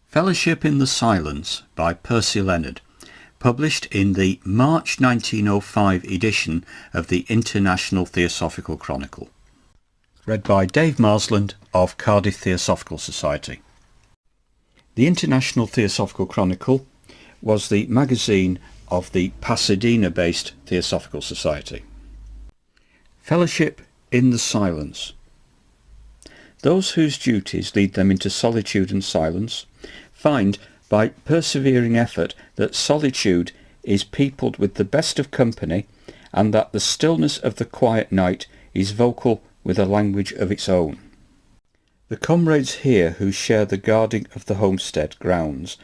Fellowship in the Silence by Percy Leonard, published in the March 1905 edition of the International Theosophical Chronicle. Read by Dave Marsland of Cardiff Theosophical Society. The International Theosophical Chronicle was the magazine of the Pasadena-based Theosophical Society. Fellowship in the Silence. Those whose duties lead them into solitude and silence find by persevering effort that solitude is peopled with the best of company, and that the stillness of the quiet night is vocal with a language of its own. The comrades here who share the guarding of the homestead grounds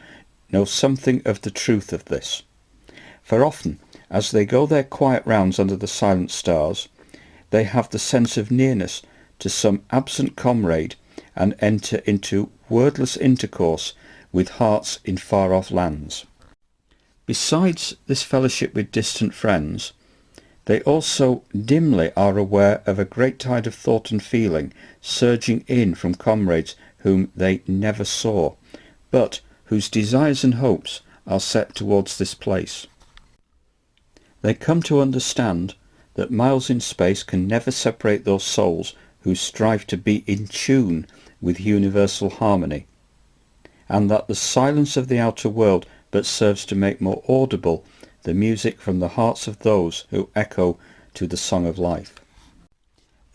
know something of the truth of this, for often, as they go their quiet rounds under the silent stars, they have the sense of nearness to some absent comrade and enter into wordless intercourse with hearts in far-off lands. Besides this fellowship with distant friends, they also dimly are aware of a great tide of thought and feeling surging in from comrades whom they never saw, but whose desires and hopes are set towards this place. They come to understand that miles in space can never separate those souls who strive to be in tune with universal harmony, and that the silence of the outer world but serves to make more audible the music from the hearts of those who echo to the song of life.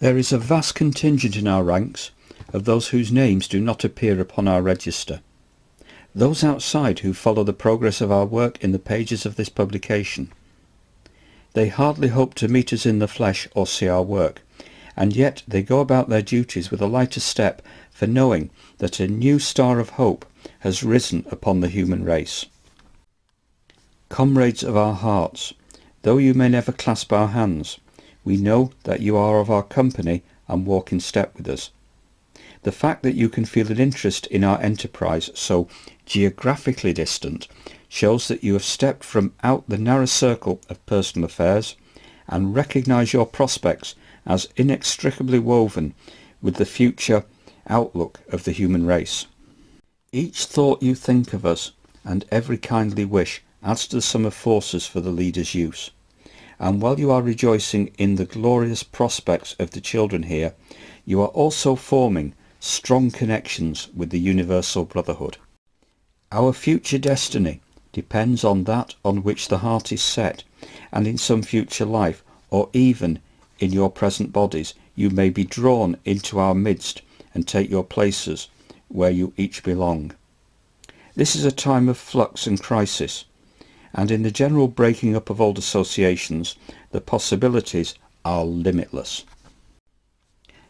There is a vast contingent in our ranks of those whose names do not appear upon our register, those outside who follow the progress of our work in the pages of this publication. They hardly hope to meet us in the flesh or see our work, and yet they go about their duties with a lighter step, for knowing that a new star of hope has risen upon the human race. Comrades of our hearts, though you may never clasp our hands, we know that you are of our company and walk in step with us. The fact that you can feel an interest in our enterprise so geographically distant shows that you have stepped from out the narrow circle of personal affairs and recognise your prospects as inextricably woven with the future outlook of the human race. Each thought you think of us and every kindly wish adds to the sum of forces for the leader's use. And while you are rejoicing in the glorious prospects of the children here, you are also forming strong connections with the universal brotherhood. Our future destiny depends on that on which the heart is set, and in some future life, or even in your present bodies, you may be drawn into our midst and take your places where you each belong. This is a time of flux and crisis, and in the general breaking up of old associations, the possibilities are limitless.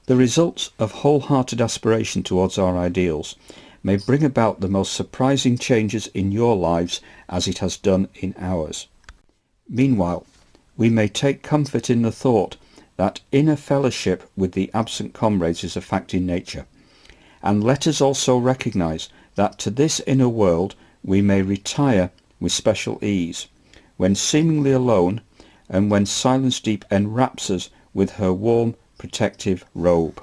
The results of wholehearted aspiration towards our ideals may bring about the most surprising changes in your lives as it has done in ours. Meanwhile, we may take comfort in the thought that inner fellowship with the absent comrades is a fact in nature, and let us also recognise that to this inner world we may retire with special ease, when seemingly alone, and when silence deep enwraps us with her warm protective robe.